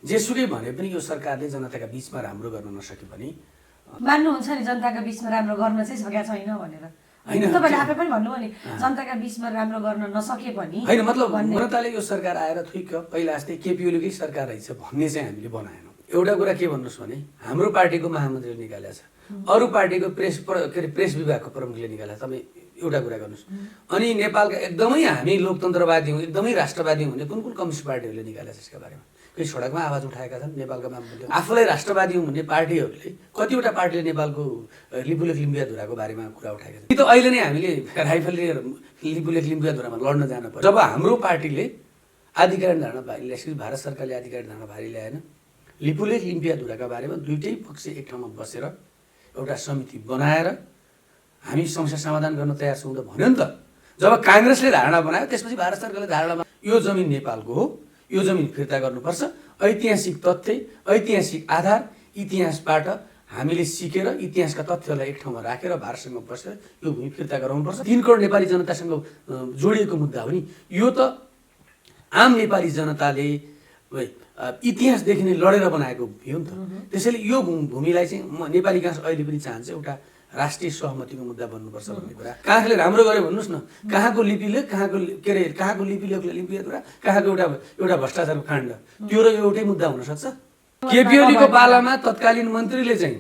जेसुकै भने पनि यो सरकारले जनताका बीचमा राम्रो गर्न नसके पनि मान्नुहुन्छ नि जनताका बीचमा राम्रो गर्न चाहिँ सकेका छैन भनेर होइन तपाईले आफै पनि भन्नुभयो नि जनताका बीचमा राम्रो गर्न नसके पनि होइन मतलब जनताले यो सरकार आएर ठिक पहिला जस्तै केपी ओलीकै सरकार रहेछ भन्ने चाहिँ हामीले बनाएनौँ। एउटा कुरा के भन्नुहोस् भने हाम्रो पार्टीको महामन्त्रीले निकालेको छ, अरू पार्टीको प्रेस विभागको प्रमुखले निकालेको छ। तपाईँ एउटा कुरा गर्नुहोस्। अनि नेपालका एकदमै हामी लोकतन्त्रवादी हौँ, एकदमै राष्ट्रवादी हौँ भने कुन कुन कम्युनिस्ट पार्टीहरूले निकालेको छ यसका बारेमा? केही सडकमा आवाज उठाएका छन् नेपालका महामन्त्री। आफूलाई राष्ट्रवादी हौँ भन्ने पार्टीहरूले कतिवटा पार्टीले नेपालको लिपुलेख लिम्बुवाधुराको बारेमा कुरा उठाएका छन् कि त अहिले नै हामीले राइफलले लिपुलेख लिम्बुवाधुरामा लड्न जानु पर्यो। जब हाम्रो पार्टीले आधिकारिक धारणा भारी ल्याएपछि भारत सरकारले आधिकारिक धारणा भारी ल्याएन, लिपुलेख लिम्बुवाधुराका बारेमा दुईटै पक्ष एक ठाउँमा बसेर एउटा समिति बनाएर हामी समस्या समाधान गर्न तयार छौँ त भन्यो नि त। जब काङ्ग्रेसले धारणा बनायो त्यसपछि भारत सरकारले धारणा बनायो यो जमिन नेपालको हो, यो जमिन फिर्ता गर्नुपर्छ, ऐतिहासिक तथ्य, ऐतिहासिक आधार, इतिहासबाट हामीले सिकेर इतिहासका तथ्यहरूलाई एक ठाउँमा राखेर भारतसँग बसेर यो भूमि फिर्ता गराउनुपर्छ। 3 करोड नेपाली जनतासँग जोडिएको मुद्दा हो नि यो। त आम नेपाली जनताले इतिहासदेखि नै लडेर बनाएको भूमि हो नि त। त्यसैले यो भूमिलाई चाहिँ नेपाली काङ्ग्रेस अहिले पनि चाहन्छ एउटा राष्ट्रिय सहमतिको मुद्दा बन्नुपर्छ भन्ने कुरा। काङ्ग्रेसले राम्रो गर्यो भन्नुहोस् न, कहाँको लिपिलेख, कहाँको लिपिलेखले लिम्बुवाधुरा, कहाँको एउटा भ्रष्टाचारको काण्ड, त्यो र एउटै मुद्दा हुनसक्छ। केपी ओलीको पालामा तत्कालीन मन्त्रीले चाहिँ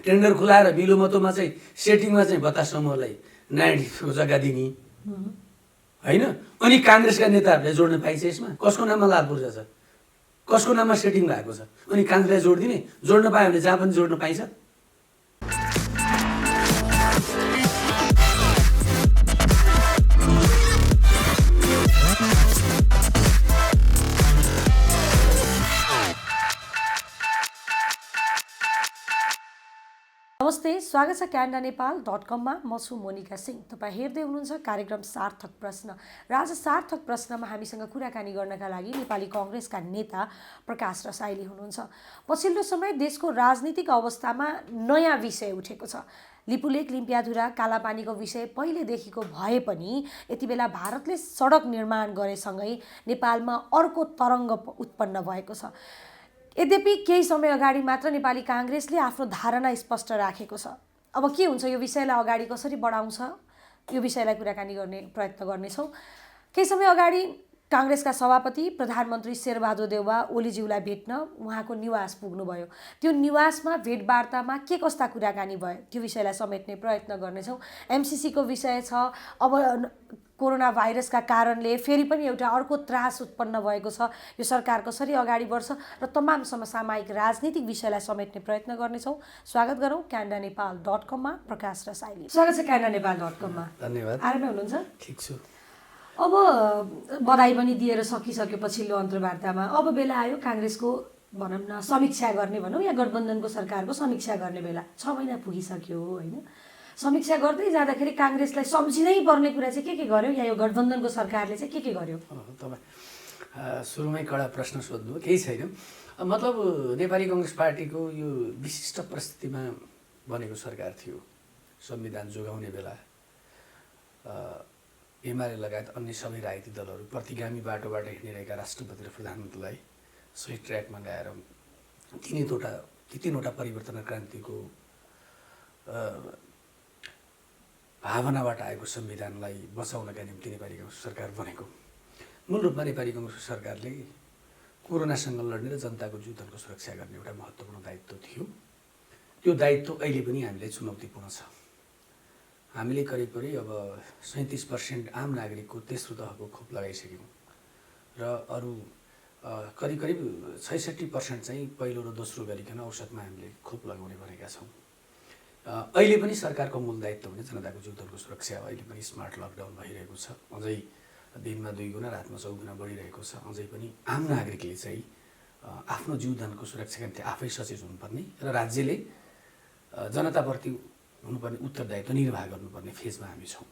टेन्डर खुलाएर बिलोमतोमा चाहिँ सेटिङमा चाहिँ बतास समूहलाई नाइडीको जग्गा दिने होइन। अनि काङ्ग्रेसका नेताहरूले जोड्न पाइन्छ यसमा? कसको नाममा लाभ पूर्जा छ, कसको नाममा सेटिङ भएको छ, अनि काङ्ग्रेसलाई जोडिदिने? जोड्न पायो भने जहाँ पनि जोड्न पाइन्छ। नमस्ते, स्वागत छ canadaNepal.com-मा। म छु मोनिका सिंह। तपाईँ हेर्दै हुनुहुन्छ कार्यक्रम सार्थक प्रश्न र आज सार्थक प्रश्नमा हामीसँग कुराकानी गर्नका लागि नेपाली कङ्ग्रेसका नेता प्रकाश रसाइली हुनुहुन्छ। पछिल्लो समय देशको राजनीतिक अवस्थामा नयाँ विषय उठेको छ। लिपुलेख लिम्पियाधुरा कालापानीको विषय पहिलेदेखिको भए पनि यति बेला भारतले सडक निर्माण गरेसँगै नेपालमा अर्को तरङ्ग उत्पन्न भएको छ। यद्यपि केही समय अगाडि मात्र नेपाली काङ्ग्रेसले आफ्नो धारणा स्पष्ट राखेको छ। अब के हुन्छ, यो विषयलाई अगाडि कसरी बढाउँछ, यो विषयलाई कुराकानी गर्ने प्रयत्न गर्नेछौँ। केही समय अगाडि काङ्ग्रेसका सभापति प्रधानमन्त्री शेरबहादुर देउवा ओलीज्यूलाई भेट्न उहाँको निवास पुग्नुभयो। त्यो निवासमा भेटवार्तामा के कस्ता कुराकानी भयो त्यो विषयलाई समेट्ने प्रयत्न गर्नेछौँ। एमसिसीको विषय छ। अब कोरोना भाइरसका कारणले फेरि पनि एउटा अर्को त्रास उत्पन्न भएको छ। यो सरकार कसरी अगाडि बढ्छ र तमाम समसामयिक राजनीतिक विषयलाई समेट्ने प्रयत्न गर्नेछौँ। स्वागत गरौँ canadaNepal.com-मा प्रकाश रसाइली। स्वागत छ canadaNepal.com-मा। धन्यवाद। आरामै हुनुहुन्छ? ठिक छु। अब बधाई पनि दिएर सकिसक्यो पछिल्लो अन्तर्वार्तामा। अब बेला आयो काङ्ग्रेसको भनौँ न समीक्षा गर्ने, भनौँ या गठबन्धनको सरकारको समीक्षा गर्ने बेला। 6 महिना पुगिसक्यो होइन। समीक्षा गर्दै जाँदाखेरि काङ्ग्रेसलाई सम्झिनै पर्ने कुरा चाहिँ के गर्यो, या यो गठबन्धनको सरकारले चाहिँ के गर्यो? तपाईँ सुरुमै कडा प्रश्न सोध्नु, केही छैन। मतलब नेपाली कङ्ग्रेस पार्टीको यो विशिष्ट परिस्थितिमा बनेको सरकार थियो। संविधान जोगाउने बेला एमाले लगायत अन्य सबै राजनीतिक दलहरू प्रतिगामी बाटोबाट हिँडिरहेका राष्ट्रपति र प्रधानमन्त्रीलाई सही ट्र्याकमा ल्याएर तीनवटा परिवर्तन क्रान्तिको भावनाबाट आएको संविधानलाई बचाउनका निम्ति नेपाली कङ्ग्रेस सरकार बनेको। मूल रूपमा नेपाली कङ्ग्रेस सरकारले कोरोनासँग लड्ने र जनताको जीवनको सुरक्षा गर्ने एउटा महत्त्वपूर्ण दायित्व थियो। त्यो दायित्व अहिले पनि हामीलाई चुनौतीपूर्ण छ। हामीले करिब अब 37% आम नागरिकको तेस्रो तहको खोप लगाइसक्यौँ र अरू करिब 66% चाहिँ पहिलो र दोस्रो गरिकन औसतमा हामीले खोप लगाउने भनेका छौँ। अहिले पनि सरकारको मूल दायित्व भने जनताको जीवनको सुरक्षा हो। अहिले पनि स्मार्ट लकडाउन भइरहेको छ, अझै दिनमा 2 गुणा रातमा 4 गुणा बढिरहेको छ। अझै पनि आम नागरिकले चाहिँ आफ्नो जीवनको सुरक्षाका निम्ति आफै सचेत हुनुपर्ने र राज्यले जनताप्रति हुनुपर्ने उत्तरदायित्व निर्वाह गर्नुपर्ने फेजमा हामी छौँ।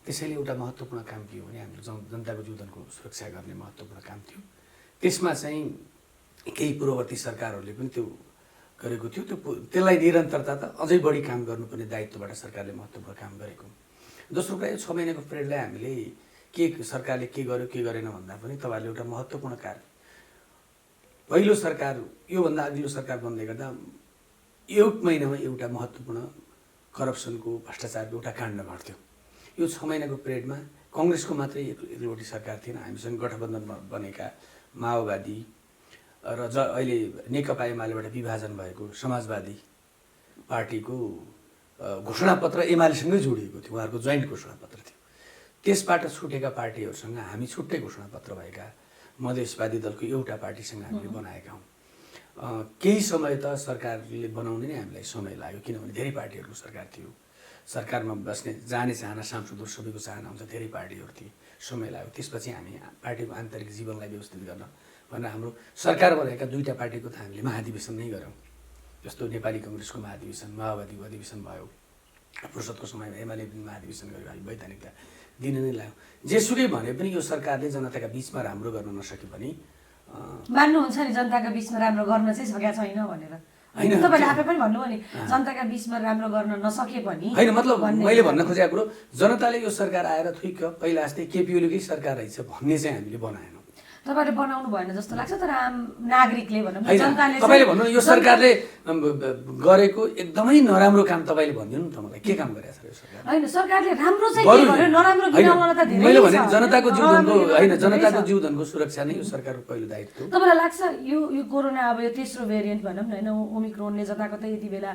त्यसैले एउटा महत्त्वपूर्ण काम के हो भने हाम्रो जनताको जीवनको सुरक्षा गर्ने महत्त्वपूर्ण काम थियो। त्यसमा चाहिँ केही पूर्ववर्ती सरकारहरूले पनि त्यो गरेको थियो। त्यसलाई निरन्तरता त अझै बढी काम गर्नुपर्ने दायित्वबाट सरकारले महत्त्वपूर्ण काम गरेको। दोस्रो कुरा, 6 महिनाको पिरियडलाई हामीले सरकारले के गर्यो के गरेन भन्दा पनि तपाईँहरूले एउटा महत्त्वपूर्ण कार्य पहिलो सरकार योभन्दा अघिल्लो सरकार बन्दै गर्दा एक महिनामा एउटा महत्त्वपूर्ण करप्सनको भ्रष्टाचारको एउटा काण्ड घट्थ्यो। यो 6 महिनाको पिरियडमा काङ्ग्रेसको मात्रै एकलौटी सरकार थिएन, हामीसँग गठबन्धनमा बनेका माओवादी र अहिले नेकपा एमालेबाट विभाजन भएको समाजवादी पार्टीको घोषणापत्र एमालेसँगै जोडिएको थियो, उहाँहरूको जोइन्ट घोषणापत्र थियो। त्यसबाट छुटेका पार्टीहरूसँग हामी छुट्टै घोषणापत्र भएका मधेसवादी दलको एउटा पार्टीसँग हामीले बनाएका हौँ। केही समय त सरकारले बनाउनै नै हामीलाई समय लाग्यो, किनभने धेरै पार्टीहरूको सरकार थियो। सरकारमा बस्ने जाने चाहना सांसदहरू सबैको चाहना हुन्छ, धेरै पार्टीहरू थिए, समय लाग्यो। त्यसपछि हामी पार्टीको आन्तरिक जीवनलाई व्यवस्थित गर्न भनेर हाम्रो सरकार बनाएका दुईवटा पार्टीको त हामीले महाधिवेशन नै गऱ्यौँ। जस्तो नेपाली काङ्ग्रेसको महाधिवेशन, माओवादीको अधिवेशन भयो, फुर्सदको समयमा एमाले महाधिवेशन गरेको हामी वैधानिकता दिन नै लाग्यो। जेसुकै भने पनि यो सरकारले जनताका बिचमा राम्रो गर्न नसके पनि मान्नुहुन्छ नि जनताका बिचमा राम्रो गर्न चाहिँ सकेका छैन भनेर? होइन, तपाईँले आफै पनि भन्नुभयो नि जनताका बिचमा राम्रो गर्न नसके पनि। होइन, मतलब मैले भन्न खोजेको कुरो जनताले यो सरकार आएर थुइक पहिला जस्तै केपी ओलीकै सरकार रहेछ भन्ने चाहिँ हामीले बनाएनौँ। तपाईँले बनाउनु भएन जस्तो लाग्छ, तर आम नागरिकले भनौँ जनताले तपाईँले भन्नु यो सरकारले गरेको एकदमै नराम्रो काम तपाईँले भनिदिनु न त मलाई, के काम गरेको छ यो सरकार? होइन, सरकारले राम्रो चाहिँ के गर्यो, नराम्रो गिनाउन त धेरै मैले भने जनताको जीवनको होइन, जनताको जीवनको सुरक्षा नै यो सरकारको पहिलो दायित्व हो। तपाईँलाई लाग्छ यो कोरोना अब यो तेस्रो भेरिएन्ट भनौँ न होइन, ओमिक्रोनले जताकतै यति बेला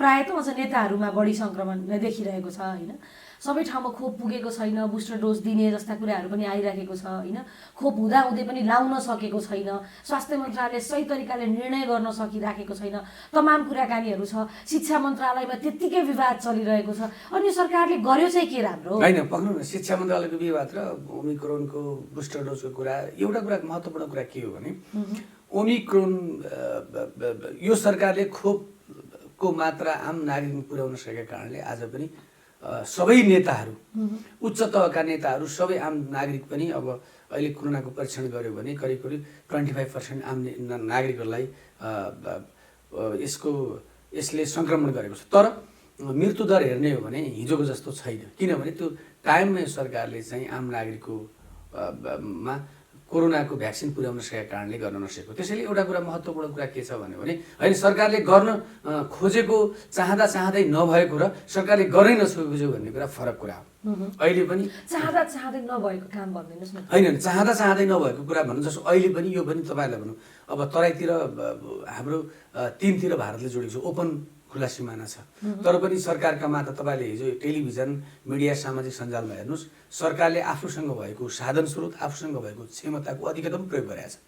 प्रायः त अझ नेताहरूमा बढी सङ्क्रमण देखिरहेको छ होइन, सबै ठाउँमा खोप पुगेको छैन, बुस्टर डोज दिने जस्ता कुराहरू पनि आइराखेको छ होइन, खोप हुँदाहुँदै पनि लाउन सकेको छैन, स्वास्थ्य मन्त्रालयले सही तरिकाले निर्णय गर्न सकिराखेको छैन, तमाम कुराकानीहरू छ, शिक्षा मन्त्रालयमा त्यत्तिकै विवाद चलिरहेको छ। अनि यो सरकारले गर्यो चाहिँ के राम्रो? होइन, पक्नु न, शिक्षा मन्त्रालयको विवाद र ओमिक्रोनको बुस्टर डोजको कुरा, एउटा कुरा महत्त्वपूर्ण कुरा के हो भने ओमिक्रोन यो सरकारले खोपको मात्रा आम नागरिकमा पुर्याउन सकेका कारणले आज पनि सबै नेताहरू, उच्च तहका नेताहरू, सबै आम नागरिक पनि अब अहिले कोरोनाको परीक्षण गर्यो भने करिब करिब 25% आम नागरिकहरूलाई यसले सङ्क्रमण गरेको छ। तर मृत्युदर हेर्ने हो भने हिजोको जस्तो छैन, किनभने त्यो टाइममै सरकारले चाहिँ आम नागरिकको मा कोरोनाको भ्याक्सिन पुर्याउन सकेका कारणले गर्न नसकेको। त्यसैले एउटा कुरा महत्त्वपूर्ण कुरा के छ भने होइन, सरकारले गर्न खोजेको चाहँदै नभएको र सरकारले गर्नै नसकेको भन्ने कुरा फरक कुरा हो। अहिले पनि चाहँदै नभएको काम भन्दिनुहोस् न। होइन, चाहँदै नभएको कुरा भन्नु, जस्तो अहिले पनि यो पनि तपाईँलाई भनौँ अब तराईतिर हाम्रो 3 तिर भारतले जोडेको छ, ओपन खुला सिमाना छ, तर पनि सरकारका मात्र तपाईँले हिजो टेलिभिजन मिडिया सामाजिक सञ्जालमा हेर्नुहोस्, सरकारले आफूसँग भएको साधन स्रोत, आफूसँग भएको क्षमताको अधिकतम प्रयोग गरेका छ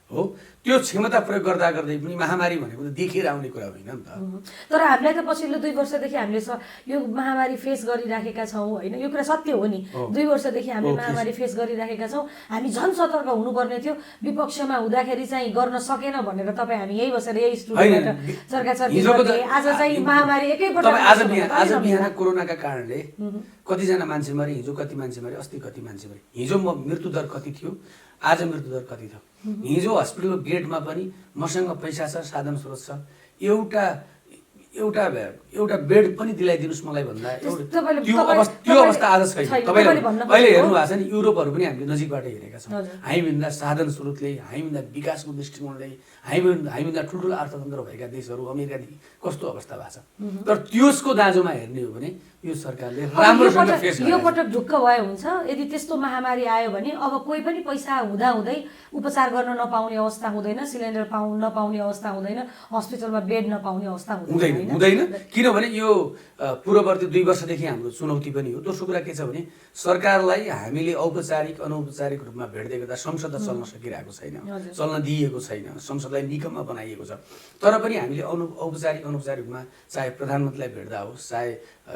हो। त्यो क्षमता प्रयोग गर्दै पनि महामारी भनेको त देखेर आउने कुरा होइन नि त। तर हामीलाई त पछिल्लो 2 वर्षदेखि हामीले यो महामारी फेस गरिराखेका छौँ होइन, यो कुरा सत्य हो नि। 2 वर्षदेखि हामीले महामारी फेस गरिराखेका छौँ, हामी झन् सतर्क हुनुपर्ने थियो। विपक्षमा हुँदाखेरि चाहिँ गर्न सकेन भनेर तपाईँ हामी यही बसेर यही स्टुडियोबाट चर्काचर्की गर्ने, आज चाहिँ महामारी एकैपल्ट आज बिहान कोरोनाका कारणले कतिजना मान्छे मरे, हिजो कति मान्छे मरे, अस्ति कति मान्छे मरे, हिजो मृत्युदर कति थियो, आज मृत्युदर कति थियो। हिजो हस्पिटलको गेटमा पनि मसँग पैसा छ, साधन स्रोत छ, एउटा बेड पनि दिलाइदिनुहोस् मलाई भन्दा त्यो अवस्था आज छैन। तपाईँले अहिले हेर्नु भएको छ नि, युरोपहरू पनि हामीले नजिकबाट हेरेका छौँ। हामीभन्दा साधन स्रोतले, हामीभन्दा विकासको दृष्टिकोणले, हामीभन्दा ठुल्ठुलो अर्थतन्त्र भएका देशहरू अमेरिकादेखि कस्तो अवस्था भएको छ। तर त्यसको दाँजोमा हेर्ने हो भने यो सरकारले राम्रोसँग फेस यो पटक ढुक्क भए हुन्छ। यदि त्यस्तो महामारी आयो भने अब कोही पनि पैसा हुँदाहुँदै उपचार गर्न नपाउने अवस्था हुँदैन, सिलिन्डर नपाउने अवस्था हुँदैन, हस्पिटलमा बेड नपाउने अवस्था हुँदैन। किनभने यो पूर्ववर्ती 2 वर्षदेखि हाम्रो चुनौती पनि हो। दोस्रो कुरा के छ भने सरकारलाई हामीले औपचारिक अनौपचारिक रूपमा भेट्दै गर्दा संसद चल्न सकिरहेको छैन, चल्न दिइएको छैन, संसदलाई निकममा बनाइएको छ। तर पनि हामीले औपचारिक अनौपचारिक रूपमा चाहे प्रधानमन्त्रीलाई भेट्दा होस्, चाहे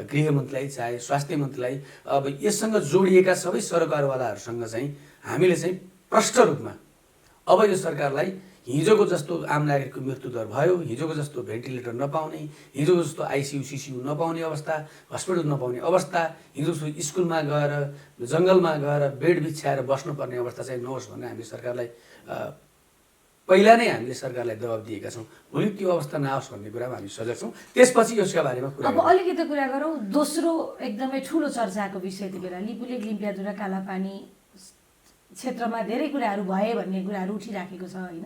गृहमन्त्रीलाई, चाहे स्वास्थ्य मन्त्रीलाई, अब यससँग जोडिएका सबै सरकारवालाहरूसँग चाहिँ हामीले चाहिँ प्रष्ट रूपमा अब यो सरकारलाई हिजोको जस्तो आम नागरिकको मृत्युदर भयो, हिजोको जस्तो भेन्टिलेटर नपाउने, हिजोको जस्तो आइसियु सिसियु नपाउने अवस्था, हस्पिटल नपाउने अवस्था, हिजो स्कुलमा गएर जङ्गलमा गएर बेड बिछ्याएर बस्नुपर्ने अवस्था चाहिँ नहोस् भनेर हामीले सरकारलाई पहिला नै हामीले सरकारलाई दबाब दिएका छौँ। भोलि त्यो अवस्था नआओस् भन्ने कुरामा हामी सजग छौँ। त्यसपछि यसका बारेमा कुरा अब अलिकति कुरा गरौँ। दोस्रो एकदमै ठुलो चर्चाको विषय यति बेला लिपुलेक, लिम्पियाधुरा, कालापानी क्षेत्रमा धेरै कुराहरू भए भन्ने कुराहरू उठिराखेको छ होइन।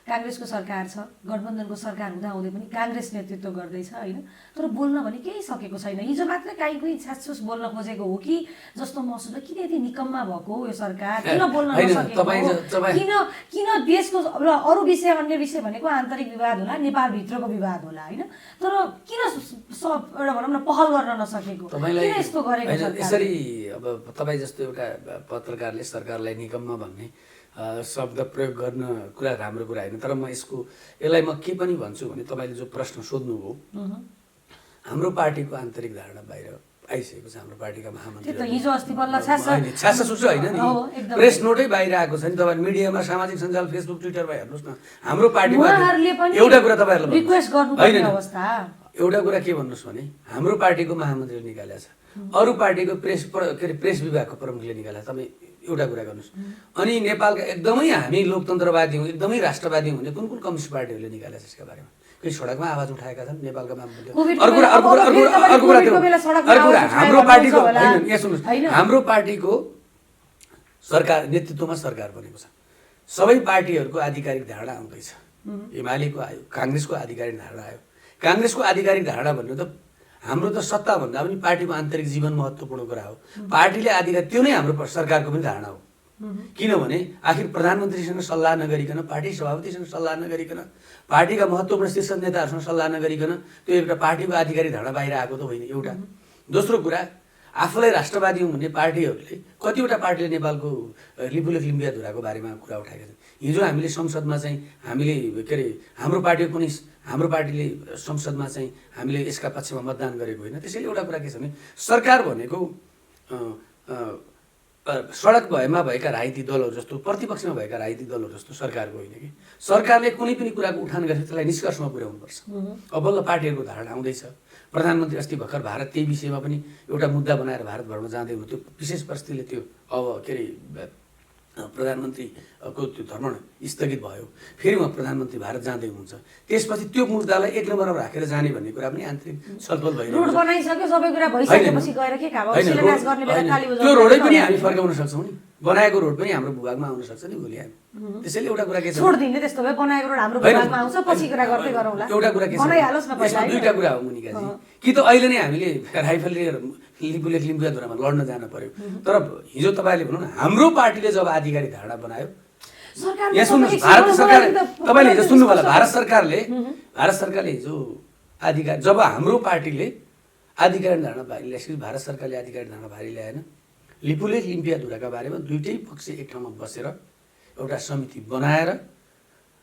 काङ्ग्रेसको सरकार छ, गठबन्धनको सरकार हुँदाहुँदै पनि काङ्ग्रेस नेतृत्व गर्दैछ होइन, तर बोल्न भने केही सकेको छैन। हिजो मात्र काहीँ कोही छ्यासछुस बोल्न खोजेको हो कि जस्तो महसुस भयो। किन यति निकम्मा भएको यो सरकार, किन बोल्न नसकेको, किन देशको र अरू विषय अन्य विषय भनेको आन्तरिक विवाद होला, नेपालभित्रको विवाद होला होइन, तर किन एउटा भनौँ न पहल गर्न नसकेको, किन यस्तो गरेको सरकार? यसरी अब तपाईँ जस्तो एउटा पत्रकारले सरकारलाई निकम्मा भन्ने शब्द प्रयोग गर्न कुरा राम्रो कुरा होइन, तर म यसलाई म के पनि भन्छु भने तपाईँले जो प्रश्न सोध्नुभयो, हाम्रो पार्टीको आन्तरिक धारणा बाहिर आइसकेको छ। हाम्रो पार्टीका महामन्त्री हिजो अस्ति बल्ल छ्यासछुस होइन नि, प्रेस नोटै बाहिर आएको छ नि। तपाईँ मिडियामा सामाजिक सञ्जाल फेसबुक ट्विटरमा हेर्नुहोस् न, हाम्रो पार्टीमा एउटा कुरा तपाईँहरूलाई रिक्वेस्ट गर्नुपर्ने अवस्था, एउटा कुरा के भन्नुहोस् भने हाम्रो पार्टीको महामन्त्रीले निकालेको छ, अरू पार्टीको प्रेस विभागको प्रमुखले निकालेको छ। तपाईँ एउटा कुरा गर्नुहोस्। अनि नेपालका एकदमै हामी लोकतन्त्रवादी हौँ, एकदमै राष्ट्रवादी हौँ भने कुन कुन कम्युनिस्ट पार्टीहरूले निकालेको छ यसका बारेमा? केही सडकमा आवाज उठाएका छन् नेपालका महामन्त्री? हाम्रो पार्टीको यहाँ सुन्नुहोस्, हाम्रो पार्टीको सरकार नेतृत्वमा सरकार बनेको छ। सबै पार्टीहरूको आधिकारिक धारणा आउँदैछ। एमालेको आयो, काङ्ग्रेसको आधिकारिक धारणा आयो। काङ्ग्रेसको आधिकारिक धारणा भन्नु त हाम्रो त सत्ता भन्दा पनि पार्टीको आन्तरिक जीवन महत्त्वपूर्ण कुरा हो। पार्टीले आधिकारिक त्यो नै हाम्रो सरकारको पनि धारणा हो। किनभने आखिर प्रधानमन्त्रीसँग सल्लाह नगरिकन, पार्टी सभापतिसँग सल्लाह नगरिकन, पार्टीका महत्त्वपूर्ण शीर्ष नेताहरूसँग सल्लाह नगरिकन त्यो एउटा पार्टीको आधिकारिक धारणा बाहिर आएको त होइन एउटा। दोस्रो कुरा, आफूलाई राष्ट्रवादी हौँ भन्ने पार्टीहरूले कतिवटा पार्टीले नेपालको लिपुलेख लिम्बियाधुराको बारेमा कुरा उठाएका छन्। हिजो हामीले संसदमा चाहिँ हाम्रो पार्टीले संसदमा चाहिँ हामीले यसका पक्षमा मतदान गरेको होइन। त्यसैले एउटा कुरा के छ भने सरकार भनेको सडक भएमा भएका राजनीतिक दलहरू जस्तो, प्रतिपक्षमा भएका राजनीतिक दलहरू जस्तो सरकारको होइन कि। सरकारले कुनै पनि कुराको उठान गरेर त्यसलाई निष्कर्षमा पुर्याउनुपर्छ। अब बल्ल पार्टीहरूको धारणा आउँदैछ। प्रधानमन्त्री अस्ति भर्खर भारत त्यही विषयमा पनि एउटा मुद्दा बनाएर भारतभरमा जाँदै हुनु, त्यो विशेष परिस्थितिले त्यो प्रधानमन्त्रीको त्यो भ्रमण स्थगित भयो। फेरि उहाँ प्रधानमन्त्री भारत जाँदै हुनुहुन्छ। त्यसपछि त्यो मुद्दालाई एक नम्बरमा राखेर जाने भन्ने कुरा पनि आन्तरिक छलफल भइरहेको छ। त्यो रोडै पनि हामी फर्काउन सक्छौँ नि, बनाएको रोड पनि हाम्रो भूभागमा आउन सक्छ नि भोलि हामी। त्यसैले एउटा कुरा के छ, त्यस्तो भए बनाएको रोड हाम्रो भूभागमा आउँछ, पछि कुरा गर्दै गरौँला। एउटा कुरा के छ, यसमा दुईटा कुरा हो मुनिकाजी। कि त अहिले नै हामीले राइफल लिएर लिपुलेख लिम्बियाधुरामा लड्न जान पर्यो, तर हिजो तपाईँले भनौँ न हाम्रो पार्टीले जब आधिकारिक धारणा बनायो, यहाँ सुन्नुहोस्, भारत सरकार तपाईँले हिजो सुन्नु होला, भारत सरकारले हिजो जब हाम्रो पार्टीले आधिकारिक धारणा बाहिर ल्याएपछि भारत सरकारले आधिकारिक धारणा बाहिर ल्याएन। लिपुलेख लिम्बियाधुराका बारेमा दुईटै पक्ष एक ठाउँमा बसेर एउटा समिति बनाएर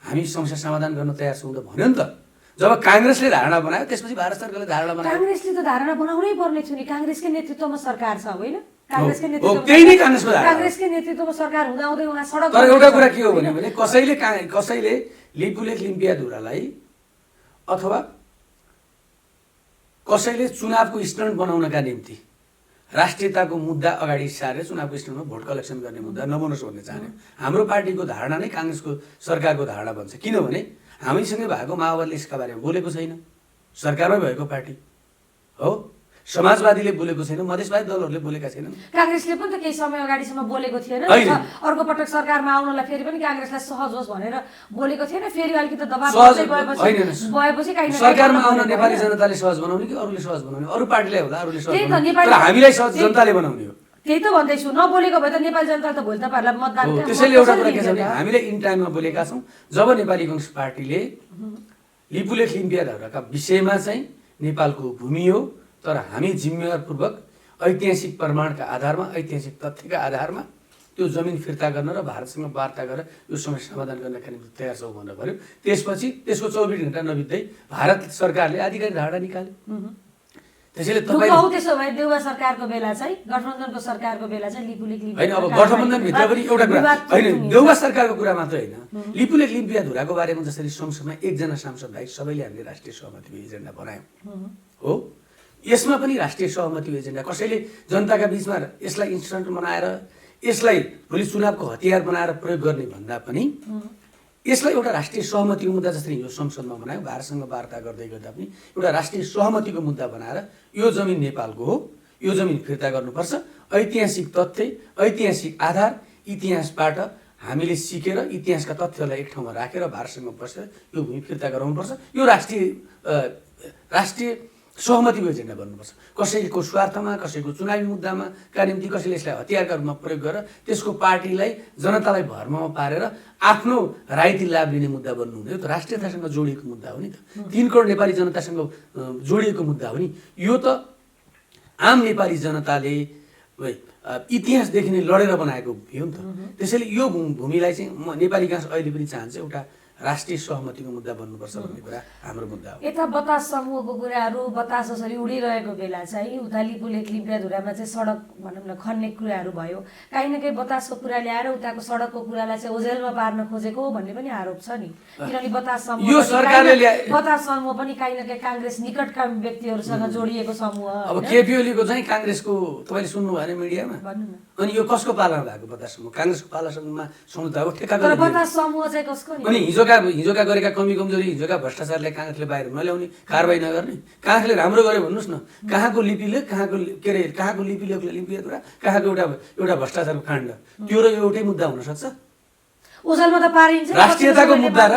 हामी समस्या समाधान गर्न तयार छौँ त भन्यो नि त। जब काङ्ग्रेसले धारणा बनायो त्यसपछि भारत सरकारले धारणा बनायो। काङ्ग्रेसले त धारणा बनाउनै पर्ने थियो नि, काङ्ग्रेसकै नेतृत्वमा सरकार छ होइन? त्यही नै काङ्ग्रेसकै नेतृत्वमा सरकार हुँदाहुँदै उहाँ सडक। तर एउटा कुरा के हो भने कसैले लिपुलेख लिम्बियाधुरालाई अथवा कसैले चुनावको स्टन्ट बनाउनका निम्ति राष्ट्रियताको मुद्दा अगाडि सारेर चुनावको स्टन्टमा भोट कलेक्सन गर्ने मुद्दा नबनोस् भन्ने चाहने। हाम्रो पार्टीको धारणा नै काङ्ग्रेसको सरकारको धारणा बन्छ। किनभने हामीसँगै भएको माओवादीले यसका बारेमा बोलेको छैन, सरकारमै भएको पार्टी हो। समाजवादीले बोलेको छैन, मधेसवादी दलहरूले बोलेका छैनन्। काङ्ग्रेसले पनि त केही समय अगाडिसम्म बोलेको थिएन, अर्को पटक सरकारमा आउनलाई फेरि पनि काङ्ग्रेसलाई सहज होस् भनेर बोलेको थिएन। फेरि अलिकति दबाब भएपछि सरकारमा आउन नेपाली जनताले सहज बनाउने कि अरूले सहज बनाउने? अरू पार्टीलाई होला अरूले सहज बनाउने, तर हामीलाई सहज जनताले बनाउने हो। त्यही त भन्दैछु, नबोलेको भए त नेपाली जनताले त भोलि तपाईँहरूलाई मतदान। त्यसैले एउटा कुरा के छ भने हामीले इन टाइममा बोलेका छौँ। जब नेपाली कङ्ग्रेस पार्टीले लिपुलेख लिम्बियाधुराका विषयमा चाहिँ नेपालको भूमि हो, तर हामी जिम्मेवारपूर्वक ऐतिहासिक प्रमाणका आधारमा, ऐतिहासिक तथ्यका आधारमा त्यो जमिन फिर्ता गर्न र भारतसँग वार्ता गरेर यो समस्या समाधान गर्नका निम्ति तयार छौँ भनेर भन्यो। त्यसपछि त्यसको 24 घण्टा नबित्दै भारत सरकारले आधिकारिक धारणा निकाल्यो। त्यसैले त्यसो भए देउवा सरकारको बेला चाहिँ, गठबन्धनको सरकारको बेला चाहिँ लिपुलेख होइन, अब गठबन्धनभित्र पनि एउटा कुरा होइन, देउवा सरकारको कुरा मात्र होइन, लिपुलेख लिम्बियाधुराको बारेमा जसरी संसदमा एकजना सांसद बाहेक सबैले हामीले राष्ट्रिय सहमतिको एजेन्डा बनायौँ हो, यसमा पनि राष्ट्रिय सहमतिको एजेन्डा। कसैले जनताका बिचमा यसलाई इन्स्ट्रुमेन्ट बनाएर यसलाई भोलि चुनावको हतियार बनाएर प्रयोग गर्ने भन्दा पनि यसलाई एउटा राष्ट्रिय सहमतिको मुद्दा जसरी यो संसदमा बनायो, भारतसँग वार्ता गर्दै गर्दा पनि एउटा राष्ट्रिय सहमतिको मुद्दा बनाएर यो जमिन नेपालको हो, यो जमिन फिर्ता गर्नुपर्छ, ऐतिहासिक तथ्य, ऐतिहासिक आधार, इतिहासबाट हामीले सिकेर इतिहासका तथ्यहरूलाई एक ठाउँमा राखेर भारतसँग बसेर यो भूमि फिर्ता गराउनुपर्छ। यो राष्ट्रिय सहमतिको एजेन्डा बन्नुपर्छ। कसैको स्वार्थमा, कसैको चुनावी मुद्दामा का निम्ति कसैले यसलाई हतियारका रूपमा प्रयोग गरेर त्यसको पार्टीलाई, जनतालाई भर्ममा पारेर आफ्नो राइती लाभ लिने मुद्दा बन्नु हुँदैन। यो त राष्ट्रियतासँग जोडिएको मुद्दा हो नि त। 3 करोड नेपाली जनतासँग जोडिएको मुद्दा हो नि। यो त आम नेपाली जनताले इतिहासदेखि नै लडेर बनाएको भूमि हो नि त। त्यसैले यो भूमिलाई चाहिँ नेपाली काङ्ग्रेस अहिले पनि चाहन्छ एउटा राष्ट्रिय सहमतिको मुद्दा बन्नुपर्छ भन्ने कुरा हाम्रो मुद्दा हो। यता बतास समूहको कुराहरू बतास जसरी उडिरहेको बेला चाहिँ उता लिपुलेख लिम्पियाधुरामा चाहिँ सडक भनौँ न खन्ने कुराहरू भयो। काहीँ न काहीँ बतासको कुरा ल्याएर उताको सडकको कुरालाई चाहिँ ओझेलमा पार्न खोजेको भन्ने पनि आरोप छ नि। किनभने बतास समूह पनि काहीँ न काहीँ काङ्ग्रेस निकटका व्यक्तिहरूसँग जोडिएको समूह। अब केपी ओलीको चाहिँ काङ्ग्रेसको तपाईँले सुन्नुभयो भने मिडियामा, अनि यो कसको पालामा भएको बतास समूह? काङ्ग्रेसको पालामा सम्झौता हो, ठेक्का गरेर। बतास समूह चाहिँ कसको नि? अनि हिजोका गरेका कमी कमजोरी, हिजोका भ्रष्टाचारले काङ्ग्रेसले बाहिर नल्याउने, कारबाही नगर्ने। काङ्ग्रेसले राम्रो गर्यो भन्नुहोस् न। कहाँको लिपिलेख, कहाँको लिपिलेखले लिम्पियाधुरा, कहाँको एउटा भ्रष्टाचारको काण्ड, त्यो र यो एउटै मुद्दा हुनसक्छ? ओझेलमा त पारिन्छ। राष्ट्रियताको मुद्दा र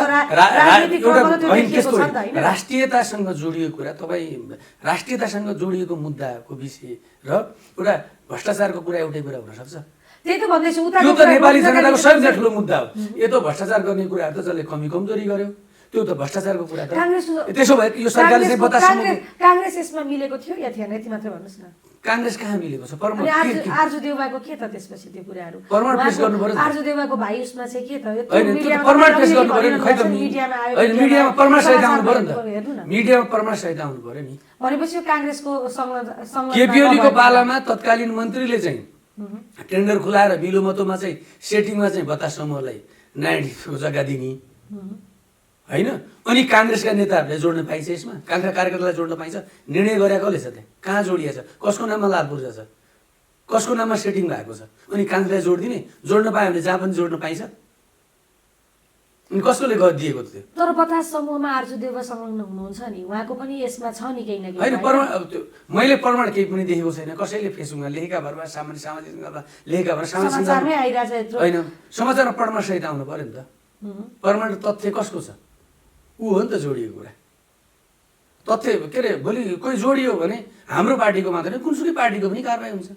राष्ट्रियतासँग जोडिएको कुरा, तपाईँ राष्ट्रियतासँग जोडिएको मुद्दाको विषय र एउटा भ्रष्टाचारको कुरा एउटै कुरा हुनसक्छ? त्यही त भन्दैछु। त्यो त नेपाली जनताको सबैभन्दा ठुलो मुद्दा हो। यो त भ्रष्टाचार गर्ने कुराहरू त जसले कमी कमजोरी गर्यो, त्यो त भ्रष्टाचारको कुरा त। त्यसो भए यो सरकारले चाहिँ बतास काङ्ग्रेस यसमा मिलेको थियो या थिएन? यति मात्र भन्नुहोस् न। काङ्ग्रेस कहाँ मिलेको छ? आर्जु देउवाको के त त्यसपछि त्यो कुराहरू प्रमाण पेश गर्नु पर्यो। आर्जु देउवाको भाइ उसमा चाहिँ के त? प्रमाण पेश गर्नु पर्यो नि। खै त मिडियामा प्रमाण सहित आउनु पर्यो नि त। मिडियामा प्रमाण सहित आउनु पर्यो नि। भनेपछि यो काङ्ग्रेसको केपी ओलीको पालामा तत्कालीन मन्त्रीले चाहिँ टेन्डर खुलाएर बिलोमतोमा चाहिँ सेटिङमा चाहिँ बतास समूहलाई 90 जग्गा दिने होइन। अनि काङ्ग्रेसका नेताहरूले जोड्न पाइन्छ यसमा? काङ्ग्रेस कार्यकर्तालाई जोड्न पाइन्छ? निर्णय गरे कसले छ त्यहाँ? कहाँ जोडिया छ? कसको नाममा लाभ पूर्जा छ? कसको नाममा सेटिङ भएको छ? अनि काङ्ग्रेसलाई जोडिदिने? जोड्न पायो भने जहाँ पनि जोड्न पाइन्छ? अनि कसले गरिदिएको थियो? तर बतास समूहमा आर्जु देउवा संलग्न हुनुहुन्छ नि, उहाँको पनि यसमा छ नि केही न केही। होइन, प्रमाण मैले प्रमाण केही पनि देखेको छैन। कसैले फेसबुकमा लेखेका भरमा, सामाजिक लेखेका भएर समाचारमै आइरहेछ। होइन, समाचारमा प्रमाण सहित आउनु पर्यो नि त। प्रमाण तथ्य कसको छ? ऊ हो नि त जोडिएको कुरा। तथ्य के अरे भोलि कोही जोडियो भने हाम्रो पार्टीको मात्रै कुनसुकै पार्टीको पनि कारबाही हुन्छ।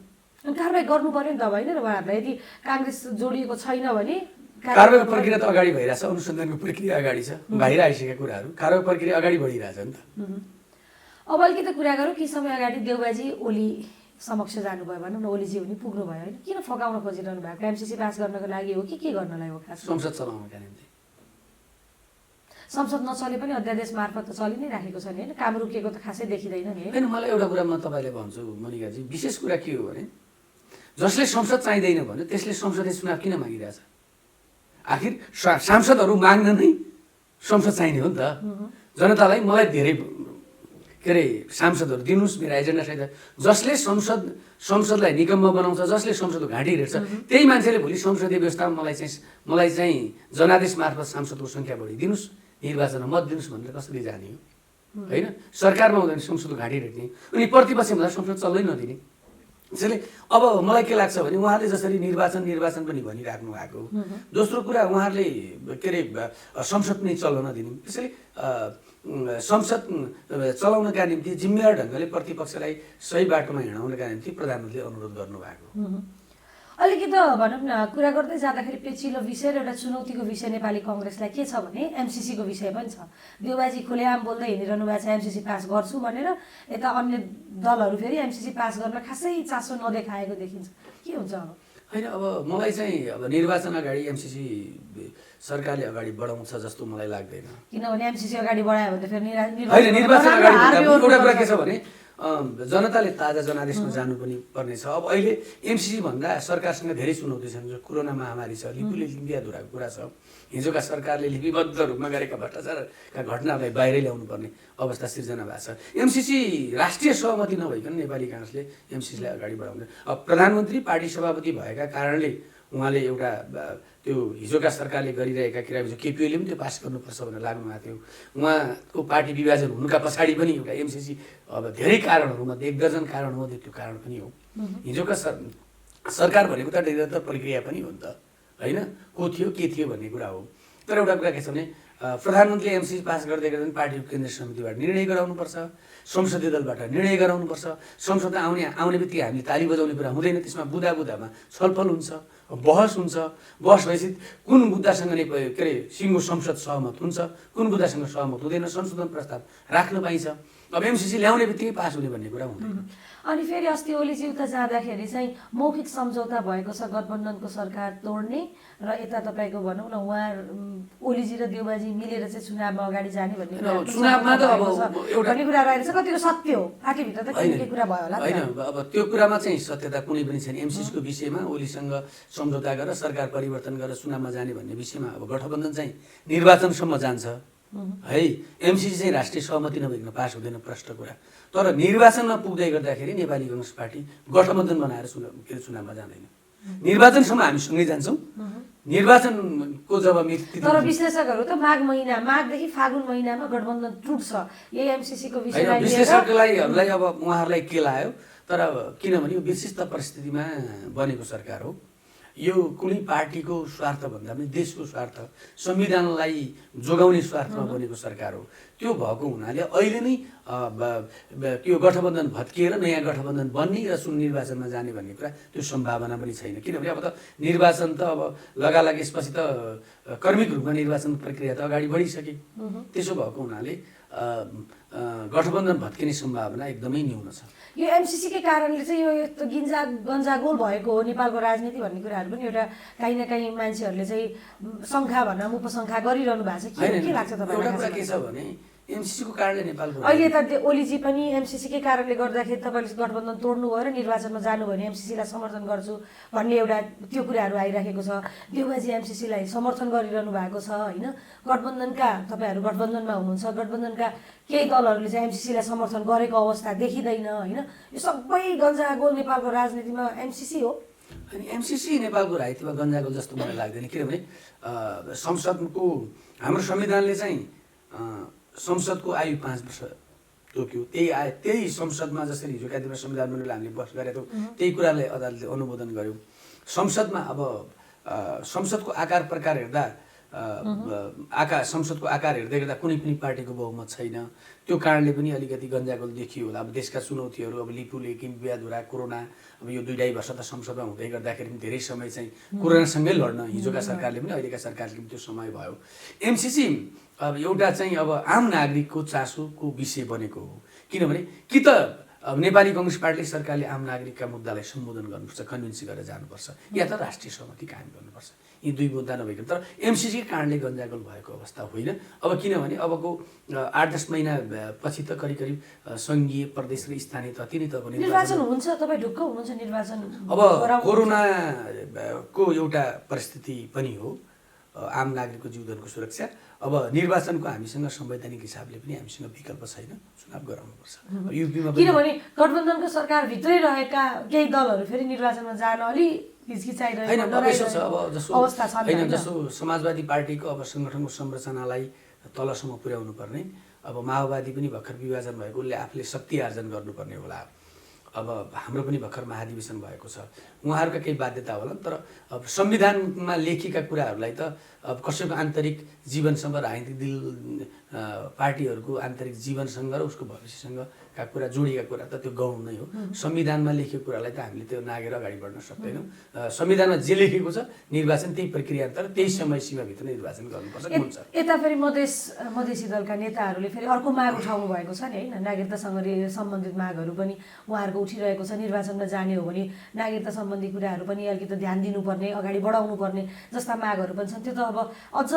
कारबाही गर्नु पर्यो नि त होइन र उहाँहरूलाई? यदि काङ्ग्रेस जोडिएको छैन भने कारबाहीको प्रक्रिया त अगाडि भइरहेछ, अनुसन्धानको प्रक्रिया अगाडि छ, बाहिर आइसकेका कुराहरू। कारबाही प्रक्रिया अगाडि बढिरहेछ नि त। अब अलिकति कुरा गरौँ। केही समय अगाडि देउबाजी ओली समक्ष जानुभयो भनौँ न, ओलीजी पनि पुग्नु भयो होइन? किन फकाउन खोजिरहनु भएको? एमसिसी पास गर्नको लागि हो कि के गर्नलाई हो? खास संसद चलाउनका निम्ति। संसद नचले पनि अध्यादेश मार्फत त चलि नै राखेको छ नि होइन? काम रोकिएको त खासै देखिँदैन नि होइन। मलाई एउटा कुरा म तपाईँलाई भन्छु मनिकाजी, विशेष कुरा के हो भने जसले संसद चाहिँदैन भने त्यसले संसदीय चुनाव किन मागिरहेछ? आखिर सांसदहरू माग्न नै संसद चाहिने हो नि त। जनतालाई मलाई धेरै के अरे सांसदहरू दिनुहोस् मेरो एजेन्डा सहित। जसले संसदलाई निकम्म बनाउँछ, जसले संसदको घाँटी हेर्छ, त्यही मान्छेले भोलि संसदीय व्यवस्थामा मलाई चाहिँ जनादेश मार्फत सांसदको सङ्ख्या बढिदिनुहोस्, निर्वाचनमा मत दिनुहोस् भनेर कसरी जाने हो? होइन, सरकारमा हुँदैन संसदको घाँटी हेर्ने, अनि प्रतिपक्ष हुँदा संसद चल्दै नदिने। त्यसैले अब मलाई के लाग्छ भने उहाँले जसरी निर्वाचन पनि भनिराख्नु भएको, दोस्रो कुरा उहाँहरूले के अरे संसद पनि चल्न नदिने। त्यसैले संसद चलाउनका निम्ति जिम्मेवार ढङ्गले प्रतिपक्षलाई सही बाटोमा हिँडाउनका निम्ति प्रधानमन्त्रीले अनुरोध गर्नुभएको। अलिकति भनौँ न, कुरा गर्दै जाँदाखेरि पेचिलो विषय र एउटा चुनौतीको विषय नेपाली कङ्ग्रेसलाई के छ भने एमसिसीको विषय पनि छ। देउबाजी खुलेआम बोल्दै हिँडिरहनु भएको छ एमसिसी पास गर्छु भनेर। यता अन्य दलहरू फेरि एमसिसी पास गर्न खासै चासो नदेखाएको देखिन्छ। के हुन्छ अब? होइन, अब मलाई चाहिँ अब निर्वाचन अगाडि एमसिसी सरकारले अगाडि बढाउँछ जस्तो मलाई लाग्दैन। किनभने एमसिसी अगाडि बढायो भने त फेरि होइन, निर्वाचन अगाडि एउटा कुरा के छ भने जनताले ताजा जनादेशमा जानु पनि पर्नेछ। अब अहिले एमसिसी भन्दा सरकारसँग धेरै चुनौती छन्। जो कोरोना महामारी छ, लिम्पियाधुराको कुरा छ, हिजोका सरकारले लिपिबद्ध रूपमा गरेका भ्रष्टाचारका घटनालाई बाहिरै ल्याउनु पर्ने अवस्था सिर्जना भएको छ। एमसिसी राष्ट्रिय सहमति नभइकन नेपाली काङ्ग्रेसले एमसिसीलाई अगाडि बढाउँदैन। अब प्रधानमन्त्री पार्टी सभापति भएका कारणले उहाँले एउटा त्यो हिजोका सरकारले गरिरहेका क्रियाविधि केपी ओलीले पनि त्यो पास गर्नुपर्छ भनेर लाग्नु भएको थियो। उहाँको पार्टी विभाजन हुनुका पछाडि पनि एउटा एमसिसी अब धेरै कारणहरूमध्ये एक दर्जन कारण हो, त्यो कारण पनि हो। हिजोका सरकार भनेको त निरन्तर प्रक्रिया पनि हो नि त होइन को थियो के थियो भन्ने कुरा हो। तर एउटा कुरा के छ भने प्रधानमन्त्रीले एमसिसी पास गर्दै गर्दा पार्टीको केन्द्रीय समितिबाट निर्णय गराउनुपर्छ, संसदीय दलबाट निर्णय गराउनुपर्छ। संसदमा आउने बित्तिकै हामीले ताली बजाउने कुरा हुँदैन, त्यसमा बुदामा छलफल हुन्छ, बहस हुन्छ। बहस भएपछि कुन मुद्दासँग नै के अरे सिङ्गो संसद सहमत हुन्छ, कुन मुद्दासँग सहमत हुँदैन, संशोधन प्रस्ताव राख्न पाइन्छ। अब एमसिसी ल्याउने बित्तिकै पास हुने भन्ने कुरा हुँदैन। अनि फेरि अस्ति ओलीजी उता जाँदाखेरि चाहिँ मौखिक सम्झौता भएको छ गठबन्धनको सरकार तोड्ने र यता तपाईँको भनौँ न उहाँ ओलीजी र देउबाजी मिलेर चाहिँ चुनावमा अगाडि जाने भन्ने चुनावमा त अब एउटा कुरा रहेछ। कतिको सत्य हो पार्टीभित्र त के कुरा भयो होला होइन। अब त्यो कुरामा चाहिँ सत्यता कुनै पनि छैन। एमसिसीको विषयमा ओलीसँग सम्झौता गरेर सरकार परिवर्तन गरेर चुनावमा जाने भन्ने विषयमा अब गठबन्धन चाहिँ निर्वाचनसम्म जान्छ है। एमसिसी चाहिँ राष्ट्रिय सहमति नभइकन पास हुँदैन, प्रष्ट कुरा। तर निर्वाचनमा पुग्दै गर्दाखेरि नेपाली कांग्रेस पार्टी गठबन्धन बनाएर चुनावमा जाँदैन। निर्वाचनसम्म हामी सँगै जान्छौँ। निर्वाचनको जब मिति तर विश्लेषकहरू त माघदेखि फागुन महिनामा गठबन्धन टुट्छ यही एमसिसीको विषयलाई विश्लेषकहरूलाई अब उहाँहरूलाई के लाग्यो। तर किनभने यो विशिष्ट परिस्थितिमा बनेको सरकार हो। यो कुनै पार्टीको स्वार्थभन्दा पनि देशको स्वार्थ, संविधानलाई जोगाउने स्वार्थमा बनेको सरकार हो। त्यो भएको हुनाले अहिले नै यो गठबन्धन भत्किएर नयाँ गठबन्धन बन्ने र निर्वाचनमा जाने भन्ने कुरा त्यो सम्भावना पनि छैन। किनभने अब त निर्वाचन त अब लगालाग यसपछि त कर्मिक रूपमा निर्वाचन प्रक्रिया त अगाडि बढिसके। त्यसो भएको हुनाले गठबन्धन भत्किने सम्भावना एकदमै न्यून छ। यो एमसिसीकै कारणले चाहिँ यो यस्तो गन्जागोल भएको हो नेपालको राजनीति भन्ने कुराहरू पनि एउटा काहीँ न काहीँ मान्छेहरूले चाहिँ शङ्का भनौँ उपशङ्का गरिरहनु भएको छ। के लाग्छ तपाईँलाई? एउटा कुरा के छ भने एमसिसीको कारणले नेपालको अहिले त ओलीजी पनि एमसिसीकै कारणले गर्दाखेरि तपाईँले गठबन्धन तोड्नु भयो र निर्वाचनमा जानु भयो भने एमसिसीलाई समर्थन गर्छु भन्ने एउटा त्यो कुराहरू आइराखेको छ। देउबाजी एमसिसीलाई समर्थन गरिरहनु भएको छ होइन। गठबन्धनका तपाईँहरू गठबन्धनमा हुनुहुन्छ, गठबन्धनका केही दलहरूले चाहिँ एमसिसीलाई समर्थन गरेको अवस्था देखिँदैन होइन। यो सबै गन्जागोल नेपालको राजनीतिमा एमसिसी हो। अनि एमसिसी नेपालको राजनीतिमा गन्जागोल जस्तो मलाई लाग्दैन। किनभने संसदको हाम्रो संविधानले चाहिँ संसदको आयु 5 वर्ष तोक्यो। त्यही संसदमा जसरी हिजोका दिनमा संविधान मण्डलले हामीले बहस गरेको त्यही कुरालाई अदालतले अनुमोदन गर्यो। संसदमा अब संसदको आकार प्रकार हेर्दा संसदको आकार हेर्दै गर्दा कुनै पनि पार्टीको बहुमत छैन। त्यो कारणले पनि अलिकति गन्जागोल देखियो होला। अब देशका चुनौतीहरू, अब लिपुले किन विवादुरा कोरोना, अब यो 2.5 वर्ष त संसदमा हुँदै गर्दाखेरि पनि धेरै समय चाहिँ कोरोनासँगै लड्न हिजोका सरकारले पनि अहिलेका सरकारले पनि त्यो समय भयो। एमसिसी अब एउटा चाहिँ अब आम नागरिकको चासोको विषय बनेको हो। किनभने कि त अब नेपाली कांग्रेस पार्टीले सरकारले आम नागरिकका मुद्दालाई सम्बोधन गर्नुपर्छ, कन्भिन्स गरेर जानुपर्छ, या त राष्ट्रिय सहमति कायम गर्नुपर्छ। यी दुई मुद्दा नभइकन तर एमसिसीकै कारणले गन्जागोल भएको अवस्था होइन। अब किनभने अबको 8-10 महिना पछि त करिब करिब सङ्घीय, प्रदेश र स्थानीय तह तिनै तहको निर्वाचन हुन्छ। तपाईँ ढुक्क हुनुहुन्छ निर्वाचन? अब कोरोनाको एउटा परिस्थिति पनि हो, आम नागरिकको जीवनको सुरक्षा। अब निर्वाचनको हामीसँग संवैधानिक हिसाबले पनि हामीसँग विकल्प छैन, चुनाव गराउनुपर्छ। युपीमा किनभने गठबन्धनको सरकारभित्रै रहेका केही दलहरू फेरि निर्वाचनमा जान अलि जस्तो समाजवादी पार्टीको अब सङ्गठनको संरचनालाई तलसम्म पुर्याउनु पर्ने। अब माओवादी पनि भर्खर विभाजन भएको, उसले आफूले शक्ति आर्जन गर्नुपर्ने होला। अब हाम्रो पनि भर्खर महाधिवेशन भएको छ, उहाँहरूका केही बाध्यता होला। तर अब संविधानमा लेखिएका कुराहरूलाई त अब कसैको आन्तरिक जीवनसँग राजनीतिक पार्टीहरूको आन्तरिक जीवनसँग र उसको भविष्यसँग का कुरा जोडिएका कुरा त त्यो गौण नै हो। संविधानमा लेखेको कुरालाई त हामीले त्यो नागेर अगाडि बढ्न सक्दैनौँ। संविधानमा जे लेखेको छ निर्वाचन त्यही प्रक्रिया तर त्यही समय सीमाभित्र निर्वाचन गर्नुपर्छ हुन्छ। यता फेरि मधेसी दलका नेताहरूले फेरि अर्को माग उठाउनु भएको छ नि होइन, नागरिकतासँग सम्बन्धित मागहरू पनि उहाँहरूको उठिरहेको छ। निर्वाचनमा जाने हो भने नागरिकता सम्बन्धी कुराहरू पनि अलिकति ध्यान दिनुपर्ने, अगाडि बढाउनु पर्ने जस्ता मागहरू पनि छन्। त्यो त अब अझ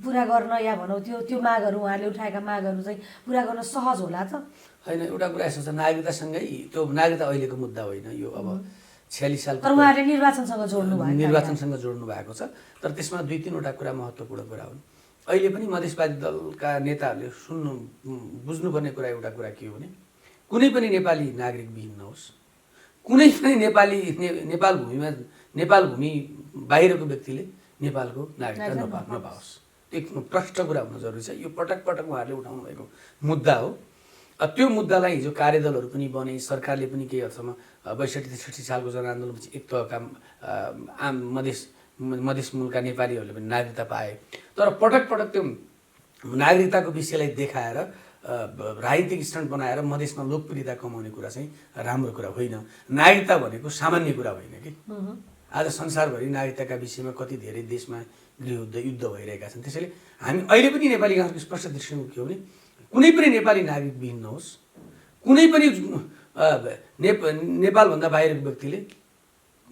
पुरा गर्न या भनौँ त्यो मागहरू उहाँहरूले उठाएका मागहरू चाहिँ पुरा गर्न सहज होला त? होइन, एउटा कुरा यस्तो छ, नागरिकतासँगै त्यो नागरिकता अहिलेको मुद्दा होइन। यो अब 46 सालको तर उहाँहरूले निर्वाचनसँग जोड्नु भएको छ। तर त्यसमा 2-3वटा कुरा महत्त्वपूर्ण कुरा हुन्। अहिले पनि मधेसवादी दलका नेताहरूले बुझ्नुपर्ने कुरा एउटा कुरा के हो भने कुनै पनि नेपाली नागरिक विहीन नहोस्, कुनै पनि नेपाल भूमि बाहिरको व्यक्तिले नेपालको नागरिकता नपाओस्। त्यो प्रष्ट कुरा हुन जरुरी छ। यो पटक पटक उहाँहरूले उठाउनु भएको मुद्दा हो। त्यो मुद्दालाई हिजो कार्यदलहरू पनि बने, सरकारले पनि केही अर्थमा 62-63 सालको जनआन्दोलनपछि एक तहका आम मधेस मूलका नेपालीहरूले पनि नागरिकता पाए। तर पटक पटक त्यो नागरिकताको विषयलाई देखाएर राजनीतिक स्टन्ट बनाएर मधेसमा लोकप्रियता कमाउने कुरा चाहिँ राम्रो कुरा होइन। नागरिकता भनेको सामान्य कुरा होइन कि। आज संसारभरि नागरिकताका विषयमा कति धेरै देशमा गृहयुद्ध युद्ध भइरहेका छन्। त्यसैले हामी अहिले पनि नेपाली काङ्ग्रेसको स्पष्ट दृष्टिकोण के हो भने कुनै पनि नेपाली नागरिकविहीन नहोस्, कुनै पनि नेपालभन्दा बाहिरको व्यक्तिले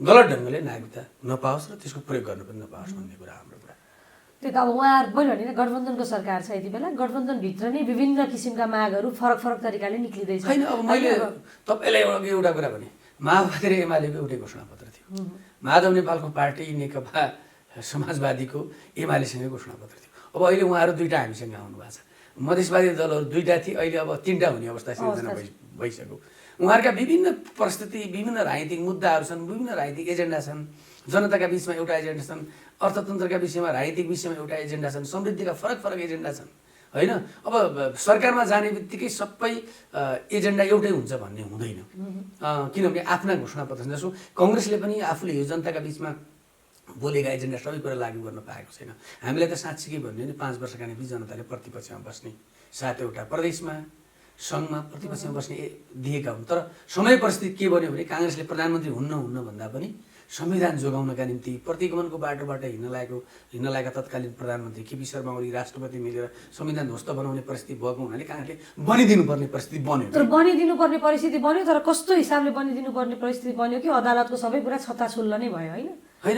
गलत ढङ्गले नागरिकता नपाओस् र त्यसको प्रयोग गर्न पनि नपाओस् भन्ने कुरा हाम्रो कुरा। त्यो त अब उहाँहरू मैले भने गठबन्धनको सरकार छ यति बेला, गठबन्धनभित्र नै विभिन्न किसिमका मागहरू फरक फरक तरिकाले निक्लिँदैछ। होइन, अब मैले तपाईँलाई एउटा कुरा भने माओवादी र एमालेको एउटै घोषणापत्र थियो। माधव नेपालको पार्टी नेकपा समाजवादीको एमालेसँगै घोषणापत्र थियो। अब अहिले उहाँहरू दुईवटा हामीसँग आउनु भएको छ। मधेसवादी दलहरू दुईवटा थिए, अहिले अब तिनवटा हुने अवस्था सिर्जना भइसक्यो। उहाँहरूका विभिन्न परिस्थिति, विभिन्न राजनीतिक मुद्दाहरू छन्, विभिन्न राजनीतिक एजेन्डा छन्। जनताका बिचमा एउटा एजेन्डा छन्, अर्थतन्त्रका विषयमा राजनीतिक विषयमा एउटा एजेन्डा छन्, समृद्धिका फरक फरक एजेन्डा छन् होइन। अब सरकारमा जाने बित्तिकै सबै एजेन्डा एउटै हुन्छ भन्ने हुँदैन, किनभने आफ्ना घोषणापत्र छन्। जसो कङ्ग्रेसले पनि आफूले यो जनताका बिचमा बोलेका एजेन्डा सबै कुरा लागू गर्न पाएको छैन। हामीलाई त साँच्चै के भन्यो भने 5 वर्षका निम्ति जनताले प्रतिपक्षमा बस्ने 7वटा प्रदेशमा सङ्घमा प्रतिपक्षमा बस्ने दिएका हुन्। तर समय परिस्थिति के बन्यो भने काङ्ग्रेसले प्रधानमन्त्री हुन्न भन्दा पनि संविधान जोगाउनका निम्ति प्रतिगमनको बाटोबाट हिँड्न लागेका तत्कालीन प्रधानमन्त्री केपी शर्मा ओली राष्ट्रपति मिलेर संविधान ध्वस्त बनाउने परिस्थिति भएको हुनाले काङ्ग्रेसले बनिदिनुपर्ने परिस्थिति बन्यो। तर बनिदिनुपर्ने परिस्थिति बन्यो, तर कस्तो हिसाबले बनिदिनुपर्ने परिस्थिति बन्यो कि अदालतको सबै कुरा छत्ताछुल्ल नै भयो होइन।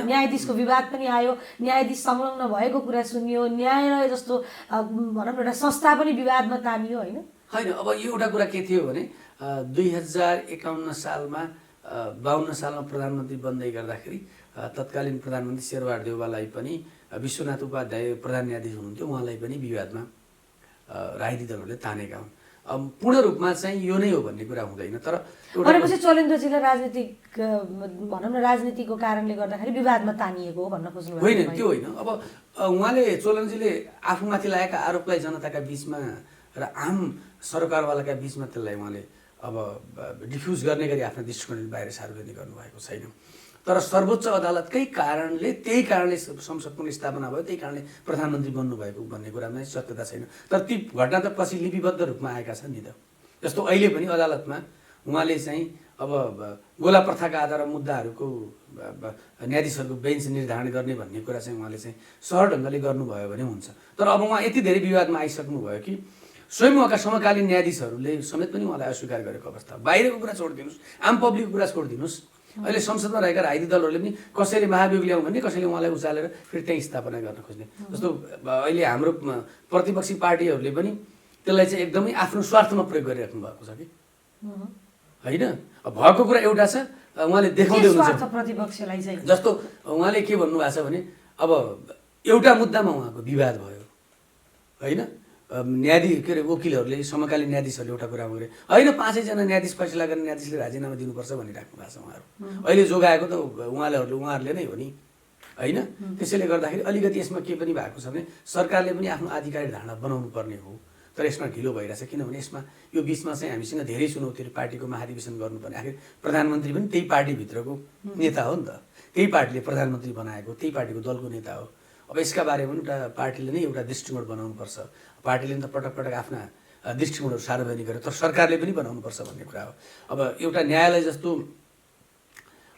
न्यायाधीशको विवाद पनि आयो, न्यायाधीश संलग्न भएको कुरा सुनियो, न्यायालय जस्तो भनौँ न एउटा संस्था पनि विवादमा तानियो होइन। होइन, अब यो एउटा कुरा के थियो भने 2051 सालमा 52 सालमा प्रधानमन्त्री बन्दै गर्दाखेरि तत्कालीन प्रधानमन्त्री शेरबहादुर देउवालाई पनि विश्वनाथ उपाध्याय प्रधान न्यायाधीश हुनुहुन्थ्यो, उहाँलाई पनि विवादमा राजनीतिक दलहरूले तानेका हुन्। पूर्ण रूपमा चाहिँ यो नै हो भन्ने कुरा हुँदैन। तर भनेपछि चलेन्द्रजीलाई राजनीतिक भनौँ न राजनीतिको कारणले गर्दाखेरि विवादमा तानिएको हो भन्न खोज्नु होइन, त्यो होइन। अब उहाँले चोलनजीले आफूमाथि लागेका आरोपलाई जनताका बिचमा र आम सरकारवालाका बिचमा त्यसलाई उहाँले अब डिफ्युज गर्ने गरी आफ्नो दृष्टिकोणले बाहिर सार्वजनिक गर्नुभएको छैन। तर सर्वोच्च अदालतकै कारणले त्यही कारणले संसद पुनर्स्थापना भयो, त्यही कारणले प्रधानमन्त्री बन्नुभएको भन्ने कुरामा सत्यता छैन। तर ती घटना त पछि लिपिबद्ध रूपमा आएका छन् नि त। जस्तो अहिले पनि अदालतमा उहाँले चाहिँ अब गोला प्रथाका आधारमा मुद्दाहरूको न्यायाधीशहरूको बेन्च निर्धारण गर्ने भन्ने कुरा चाहिँ उहाँले चाहिँ सहज ढङ्गले गर्नुभयो भने हुन्छ। तर अब उहाँ यति धेरै विवादमा आइसक्नुभयो कि स्वयं उहाँका समकालीन न्यायाधीशहरूले समेत पनि उहाँलाई अस्वीकार गरेको अवस्था। बाहिरको कुरा छोडिदिनुहोस्, आम पब्लिकको कुरा छोडिदिनुहोस्। अहिले संसदमा रहेका राजनीतिक दलहरूले पनि कसैले महाभियोग ल्याउँ भने कसैले उहाँलाई उचालेर फेरि त्यहीँ स्थापना गर्न खोज्ने। जस्तो अहिले हाम्रो प्रतिपक्षी पार्टीहरूले पनि त्यसलाई चाहिँ एकदमै आफ्नो स्वार्थमा प्रयोग गरिराख्नु भएको छ कि होइन। भएको कुरा एउटा छ, उहाँले देखाउँदै हुनुहुन्छ प्रतिपक्षलाई चाहिँ। जस्तो उहाँले के भन्नुभएको छ भने अब एउटा मुद्दामा उहाँको विवाद भयो होइन, न्यायाधीश के अरे वकिलहरूले समकालीन न्यायाधीशहरूले एउटा कुरा गरे होइन 5जना न्यायाधीश फैसला गर्ने न्यायाधीशले राजीनामा दिनुपर्छ भनिराख्नु भएको छ उहाँहरू। अहिले जोगाएको त उहाँहरूले नै हो नि होइन। त्यसैले गर्दाखेरि अलिकति यसमा के पनि भएको छ भने सरकारले पनि आफ्नो आधिकारिक धारणा बनाउनु पर्ने हो। तर यसमा ढिलो भइरहेछ, किनभने यसमा यो बिचमा चाहिँ हामीसँग धेरै चुनौतीहरू, पार्टीको महाधिवेशन गर्नुपर्ने। आखिर प्रधानमन्त्री पनि त्यही पार्टीभित्रको नेता हो नि त, त्यही पार्टीले प्रधानमन्त्री बनाएको, त्यही पार्टीको दलको नेता हो। अब यसका बारेमा पनि एउटा पार्टीले नै एउटा दृष्टिकोण बनाउनुपर्छ। पार्टीले त पटक पटक आफ्ना दृष्टिकोणहरू सार्वजनिक गर्यो, तर सरकारले पनि बनाउनुपर्छ भन्ने कुरा हो। अब एउटा न्यायालय जस्तो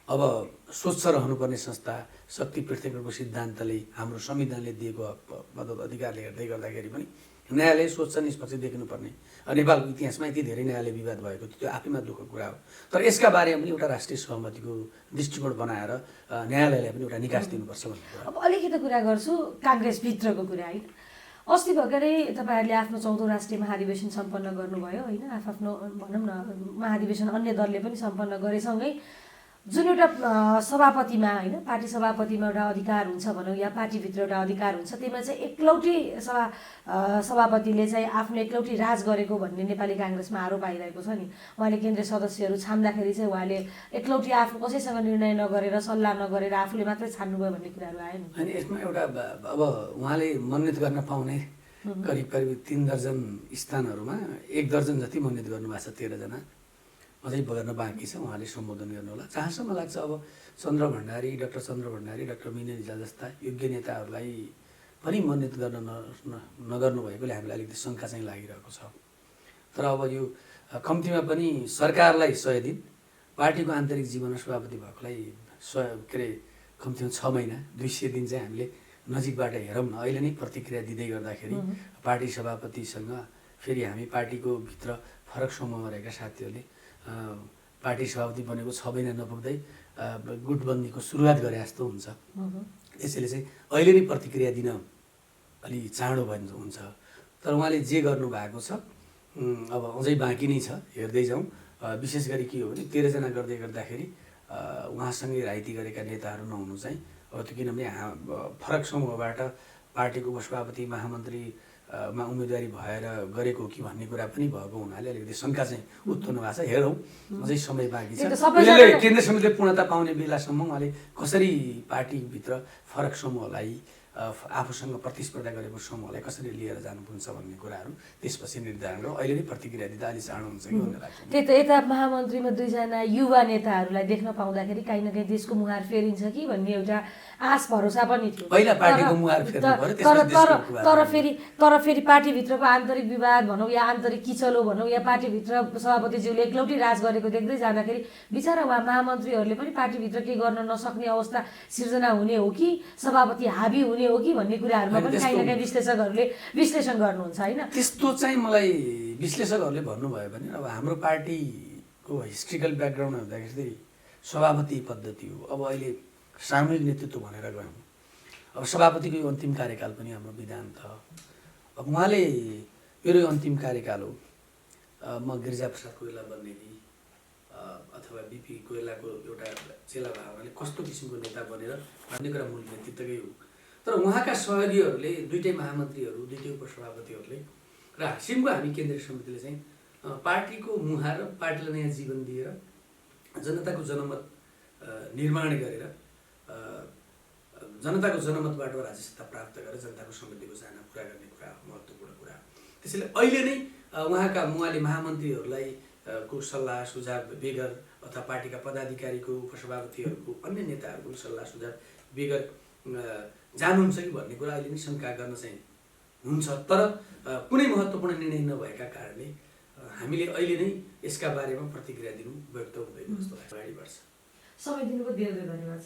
अब स्वच्छ रहनुपर्ने संस्था, शक्ति पृथकको सिद्धान्तले हाम्रो संविधानले दिएको मद्दत अधिकारले हेर्दै गर्दाखेरि पनि न्यायालय स्वच्छ निष्पक्ष देख्नुपर्ने। नेपालको इतिहासमा यति धेरै न्यायालय विवाद भएको त्यो आफैमा दुःखको कुरा हो। तर यसका बारेमा पनि एउटा राष्ट्रिय सहमतिको दृष्टिकोण बनाएर न्यायालयलाई पनि एउटा निकास दिनुपर्छ भन्ने कुरा। अब अलिकति कुरा गर्छु काङ्ग्रेसभित्रको कुरा है। अस्ति भर्खरै तपाईँहरूले आफ्नो 14औं राष्ट्रिय महाधिवेशन सम्पन्न गर्नुभयो होइन। आफ्नो भनौँ न महाधिवेशन अन्य दलले पनि सम्पन्न गरेसँगै जुन एउटा सभापतिमा होइन, पार्टी सभापतिमा एउटा अधिकार हुन्छ भनौँ या पार्टीभित्र एउटा अधिकार हुन्छ, त्यसमा चाहिँ एकलौटी सभापतिले चाहिँ आफ्नो एकलौटी राज गरेको भन्ने नेपाली काङ्ग्रेसमा आरोप आइरहेको छ नि। उहाँले केन्द्रीय सदस्यहरू छान्दाखेरि चाहिँ उहाँले एकलौटी आफू कसैसँग निर्णय नगरेर सल्लाह नगरेर आफूले मात्रै छान्नुभयो भन्ने कुराहरू आयो नि। अनि यसमा एउटा अब उहाँले मनोनित गर्न पाउने करिब 3 दर्जन स्थानहरूमा 1 दर्जन जति मनोनित गर्नुभएको छ, 13 जना। अझै गर्न बाँकी छ, उहाँले सम्बोधन गर्नुहोला। जहाँसम्म लाग्छ अब चन्द्र भण्डारी, डाक्टर चन्द्र भण्डारी, डाक्टर मिना रिजाल जस्ता योग्य नेताहरूलाई पनि मनोनित गर्न नगर्नु भएकोले हामीलाई अलिकति शङ्का चाहिँ लागिरहेको छ। तर अब यो कम्तीमा पनि सरकारलाई 100 दिन, पार्टीको आन्तरिक जीवनमा सभापति भएकोलाई के अरे कम्तीमा 6 महिना 200 दिन चाहिँ हामीले नजिकबाट हेरौँ न। अहिले नै प्रतिक्रिया दिँदै गर्दाखेरि पार्टी सभापतिसँग फेरि हामी पार्टीको भित्र फरक समूहमा रहेका साथीहरूले पार्टी सभापति बनेको 6 महिना नपुग्दै गुटबन्दीको सुरुवात गरे जस्तो हुन्छ। त्यसैले चाहिँ अहिले नै प्रतिक्रिया दिन अलि चाँडो हुन्छ। तर उहाँले जे गर्नुभएको छ अब अझै बाँकी नै छ, हेर्दै जाउँ। विशेष गरी के हो भने 13 जना गर्दै गर्दाखेरि उहाँसँगै राजनीति गरेका नेताहरू नहुनु चाहिँ अब त्यो, किनभने फरक समूहबाट पार्टीको उपसभापति महामन्त्रीमा उम्मेदवारी भएर गरेको कि भन्ने कुरा पनि भएको हुनाले अलिकति शङ्का चाहिँ उत्पन्न भएको छ। हेरौँ, अझै समय बाँकी छ। केन्द्र समितिले पूर्णता पाउने बेलासम्म उहाँले कसरी पार्टीभित्र फरक समूहलाई आफूसँग प्रतिस्पर्धा गरेको समूहलाई कसरी लिएर जानुपर्छ भन्ने कुराहरू त्यसपछि निर्धारण गरौँ। अहिले नै प्रतिक्रिया दिँदा अलि चाँडो हुन्छ कि भन्ने लाग्छ। त्यही त यता महामन्त्रीमा 2 जना युवा नेताहरूलाई देख्न पाउँदाखेरि काहीँ न काहीँ देशको मुहार फेरिन्छ कि भन्ने एउटा आश भरोसा पनि थियो। पहिला पार्टीको मुहार फेर्नु पर्यो, त्यसपछि देशको मुहार। तर फेरि पार्टीभित्रको आन्तरिक विवाद भनौँ या आन्तरिक किचलो भनौँ या पार्टीभित्र सभापतिज्यूले एक्लौटी राज गरेको देख्दै जाँदाखेरि बिचरा उहाँ महामन्त्रीहरूले पनि पार्टीभित्र केही गर्न नसक्ने अवस्था सिर्जना हुने हो कि सभापति हाबी हुने हो कि भन्ने कुराहरूमा पनि काहीँ न काहीँ विश्लेषकहरूले विश्लेषण गर्नुहुन्छ होइन? त्यस्तो चाहिँ मलाई विश्लेषकहरूले भन्नुभयो भने अब हाम्रो पार्टीको हिस्ट्रिकल ब्याकग्राउन्ड हेर्दाखेरि सभापति पद्धति हो। अब अहिले सामूहिक नेतृत्व भनेर गयौँ। अब सभापतिको यो अन्तिम कार्यकाल पनि हाम्रो विधान त। अब उहाँले मेरो यो अन्तिम कार्यकाल हो, म गिरिजाप्रसाद कोइराला बन्ने कि अथवा बिपी कोइरालाको एउटा चेला भावनाले कस्तो किसिमको नेता बनेर भन्ने कुरा मूल नेतृत्वकै हो। तर उहाँका सहयोगीहरूले, दुईटै महामन्त्रीहरू, दुईटै उपसभापतिहरूले र हासिमको हामी केन्द्रीय समितिले चाहिँ पार्टीको मुहार र पार्टीलाई नयाँ जीवन दिएर जनताको जनमत निर्माण गरेर जनताको जनमतबाट राज्य सत्ता प्राप्त गरेर जनताको समृद्धिको चाहना पुरा गर्ने कुरा महत्त्वपूर्ण कुरा। त्यसैले अहिले नै उहाँले महामन्त्रीहरूलाई को सल्लाह सुझाव बेगर अथवा पार्टीका पदाधिकारीको, उपसभापतिहरूको, अन्य नेताहरूको सल्लाह सुझाव बेगर जानुहुन्छ कि भन्ने कुरा अहिले नै शङ्का गर्न चाहिँ हुन्छ। तर कुनै महत्त्वपूर्ण निर्णय नभएका कारणले हामीले अहिले नै यसका बारेमा प्रतिक्रिया दिनु उपयुक्त हुँदैन जस्तो लाग्छ। अगाडि बढ्छ। समय दिनुको धेरै धेरै धन्यवाद।